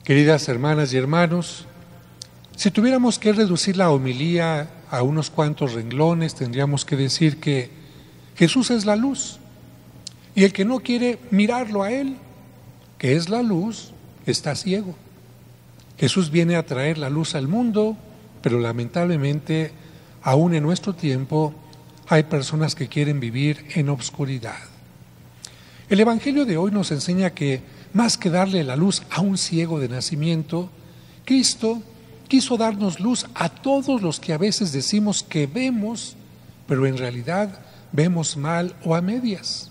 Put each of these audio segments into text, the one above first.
Queridas hermanas y hermanos, si tuviéramos que reducir la homilía a unos cuantos renglones, tendríamos que decir que Jesús es la luz, y el que no quiere mirarlo a Él, que es la luz, está ciego. Jesús viene a traer la luz al mundo, pero lamentablemente, aún en nuestro tiempo, hay personas que quieren vivir en obscuridad. El Evangelio de hoy nos enseña que, más que darle la luz a un ciego de nacimiento, Cristo quiso darnos luz a todos los que a veces decimos que vemos, pero en realidad vemos mal o a medias.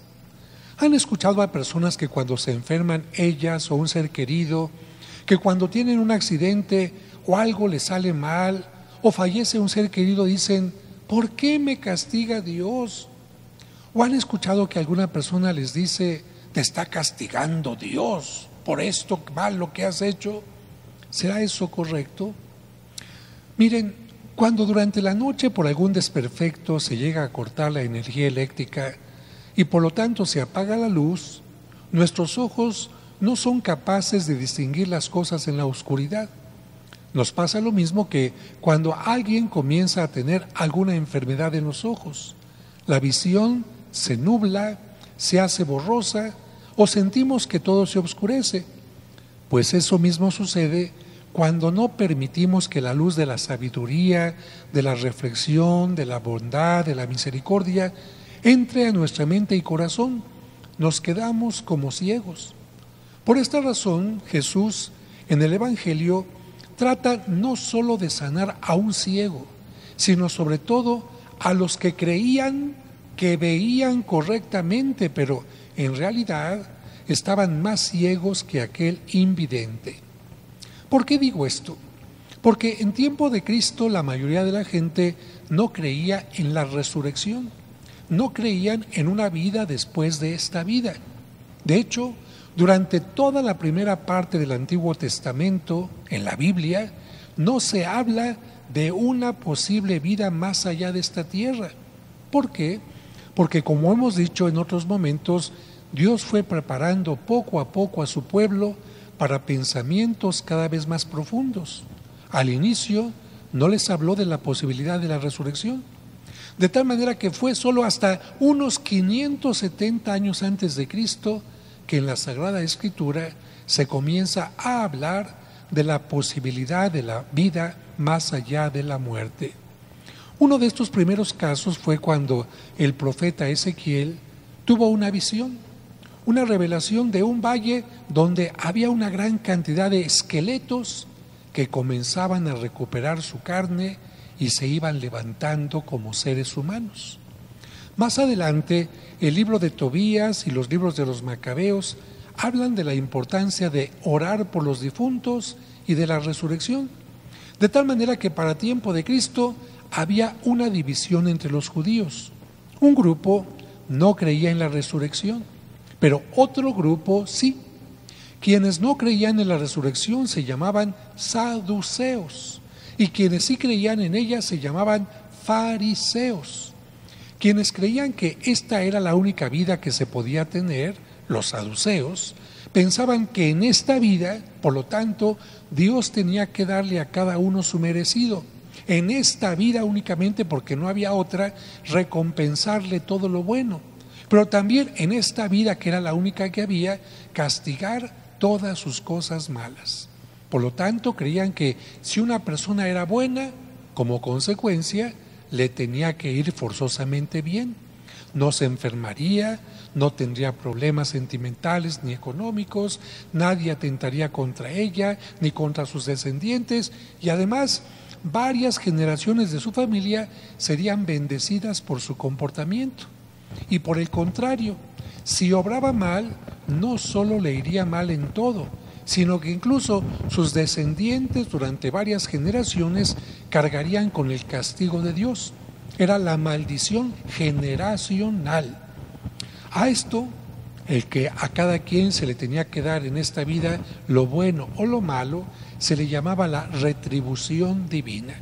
¿Han escuchado a personas que cuando se enferman ellas o un ser querido, que cuando tienen un accidente o algo les sale mal o fallece un ser querido dicen, ¿por qué me castiga Dios? ¿O han escuchado que alguna persona les dice, te está castigando Dios por esto malo que has hecho? ¿Será eso correcto? Miren, cuando durante la noche por algún desperfecto se llega a cortar la energía eléctrica y por lo tanto se apaga la luz, nuestros ojos no son capaces de distinguir las cosas en la oscuridad. Nos pasa lo mismo que cuando alguien comienza a tener alguna enfermedad en los ojos. La visión se nubla, se hace borrosa o sentimos que todo se oscurece. Pues eso mismo sucede cuando no permitimos que la luz de la sabiduría, de la reflexión, de la bondad, de la misericordia, entre a nuestra mente y corazón. Nos quedamos como ciegos. Por esta razón, Jesús en el Evangelio trata no solo de sanar a un ciego, sino sobre todo a los que creían que veían correctamente, pero en realidad estaban más ciegos que aquel invidente. ¿Por qué digo esto? Porque en tiempo de Cristo la mayoría de la gente no creía en la resurrección, no creían en una vida después de esta vida. De hecho, durante toda la primera parte del Antiguo Testamento, en la Biblia, no se habla de una posible vida más allá de esta tierra. ¿Por qué? Porque como hemos dicho en otros momentos, Dios fue preparando poco a poco a su pueblo para pensamientos cada vez más profundos. Al inicio no les habló de la posibilidad de la resurrección, de tal manera que fue solo hasta unos 570 años antes de Cristo que en la Sagrada Escritura se comienza a hablar de la posibilidad de la vida más allá de la muerte. Uno de estos primeros casos fue cuando el profeta Ezequiel tuvo una visión, una revelación de un valle donde había una gran cantidad de esqueletos que comenzaban a recuperar su carne y se iban levantando como seres humanos. Más adelante, el libro de Tobías y los libros de los Macabeos hablan de la importancia de orar por los difuntos y de la resurrección, de tal manera que para tiempo de Cristo había una división entre los judíos. Un grupo no creía en la resurrección, pero otro grupo sí. Quienes no creían en la resurrección se llamaban saduceos, y quienes sí creían en ella se llamaban fariseos. Quienes creían que esta era la única vida que se podía tener, los saduceos, pensaban que en esta vida, por lo tanto, Dios tenía que darle a cada uno su merecido. En esta vida únicamente, porque no había otra, recompensarle todo lo bueno. Pero también en esta vida, que era la única que había, castigar todas sus cosas malas. Por lo tanto, creían que si una persona era buena, como consecuencia, le tenía que ir forzosamente bien. No se enfermaría, no tendría problemas sentimentales ni económicos, nadie atentaría contra ella ni contra sus descendientes, y además varias generaciones de su familia serían bendecidas por su comportamiento. Y por el contrario, si obraba mal, no solo le iría mal en todo, sino que incluso sus descendientes durante varias generaciones cargarían con el castigo de Dios. Era la maldición generacional. A esto, el que a cada quien se le tenía que dar en esta vida lo bueno o lo malo, se le llamaba la retribución divina.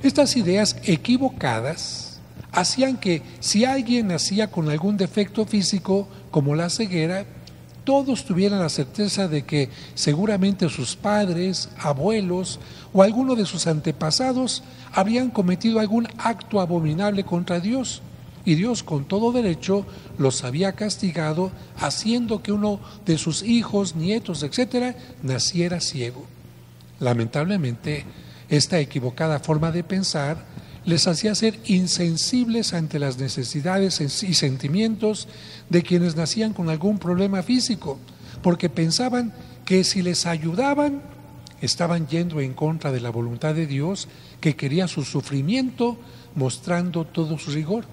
Estas ideas equivocadas hacían que si alguien nacía con algún defecto físico, como la ceguera, todos tuvieran la certeza de que seguramente sus padres, abuelos o alguno de sus antepasados habían cometido algún acto abominable contra Dios, y Dios con todo derecho los había castigado, haciendo que uno de sus hijos, nietos, etcétera, naciera ciego. Lamentablemente, esta equivocada forma de pensar les hacía ser insensibles ante las necesidades y sentimientos de quienes nacían con algún problema físico, porque pensaban que si les ayudaban, estaban yendo en contra de la voluntad de Dios, que quería su sufrimiento, mostrando todo su rigor.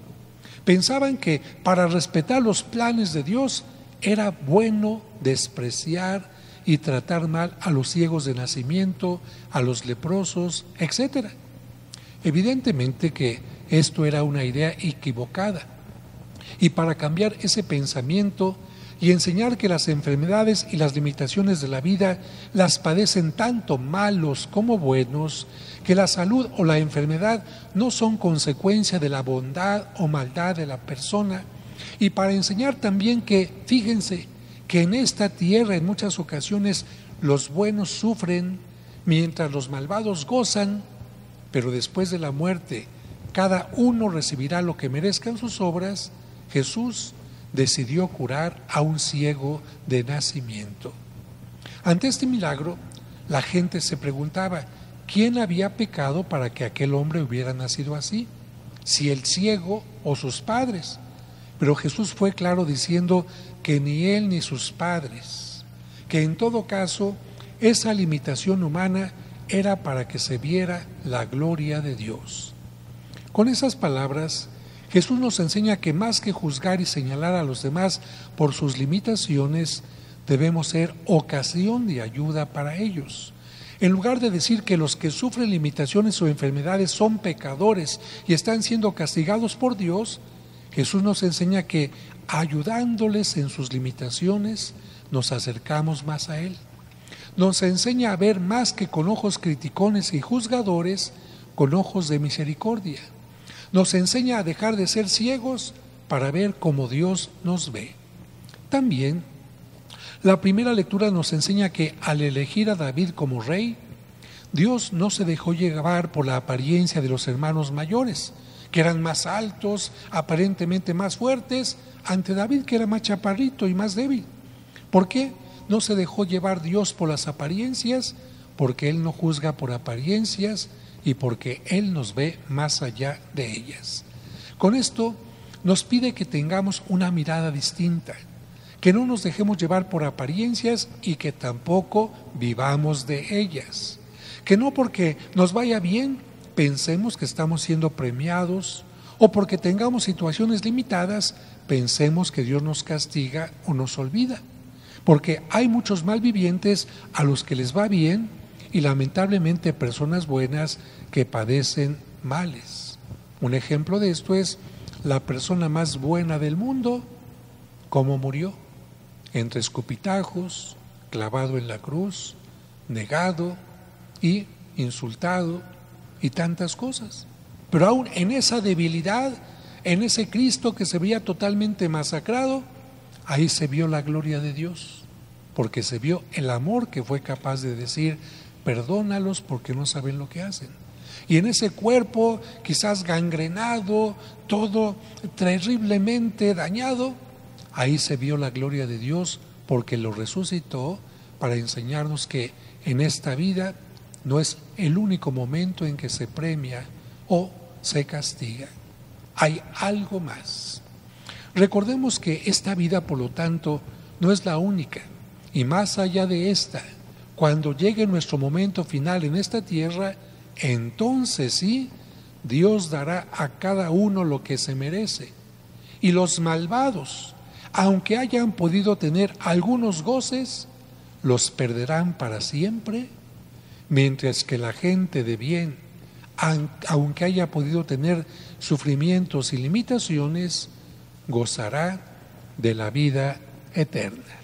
Pensaban que para respetar los planes de Dios era bueno despreciar y tratar mal a los ciegos de nacimiento, a los leprosos, etcétera. Evidentemente que esto era una idea equivocada, y para cambiar ese pensamiento y enseñar que las enfermedades y las limitaciones de la vida las padecen tanto malos como buenos, que la salud o la enfermedad no son consecuencia de la bondad o maldad de la persona, y para enseñar también que, fíjense, que en esta tierra en muchas ocasiones los buenos sufren mientras los malvados gozan, pero después de la muerte cada uno recibirá lo que merezcan sus obras. Jesús decidió curar a un ciego de nacimiento. Ante este milagro, la gente se preguntaba, ¿quién había pecado para que aquel hombre hubiera nacido así? Si el ciego o sus padres. Pero Jesús fue claro diciendo que ni él ni sus padres, que en todo caso esa limitación humana era para que se viera la gloria de Dios. Con esas palabras, Jesús nos enseña que más que juzgar y señalar a los demás por sus limitaciones, debemos ser ocasión de ayuda para ellos. En lugar de decir que los que sufren limitaciones o enfermedades son pecadores y están siendo castigados por Dios, Jesús nos enseña que ayudándoles en sus limitaciones, nos acercamos más a Él. Nos enseña a ver más que con ojos criticones y juzgadores, con ojos de misericordia. Nos enseña a dejar de ser ciegos para ver como Dios nos ve. También, la primera lectura nos enseña que al elegir a David como rey, Dios no se dejó llevar por la apariencia de los hermanos mayores, que eran más altos, aparentemente más fuertes, ante David, que era más chaparrito y más débil. ¿Por qué no se dejó llevar Dios por las apariencias? Porque Él no juzga por apariencias y porque Él nos ve más allá de ellas. Con esto nos pide que tengamos una mirada distinta, que no nos dejemos llevar por apariencias y que tampoco vivamos de ellas. Que no porque nos vaya bien pensemos que estamos siendo premiados, o porque tengamos situaciones limitadas pensemos que Dios nos castiga o nos olvida. Porque hay muchos malvivientes a los que les va bien y lamentablemente personas buenas que padecen males. Un ejemplo de esto es la persona más buena del mundo, ¿cómo murió? Entre escupitajos, clavado en la cruz, negado y insultado y tantas cosas. Pero aún en esa debilidad, en ese Cristo que se veía totalmente masacrado, ahí se vio la gloria de Dios, porque se vio el amor que fue capaz de decir, perdónalos porque no saben lo que hacen. Y en ese cuerpo quizás gangrenado, todo terriblemente dañado, ahí se vio la gloria de Dios, porque lo resucitó para enseñarnos que en esta vida no es el único momento en que se premia o se castiga. Hay algo más. Recordemos que esta vida, por lo tanto, no es la única. Y más allá de esta, cuando llegue nuestro momento final en esta tierra, entonces sí, Dios dará a cada uno lo que se merece. Y los malvados, aunque hayan podido tener algunos goces, los perderán para siempre, mientras que la gente de bien, aunque haya podido tener sufrimientos y limitaciones, gozará de la vida eterna.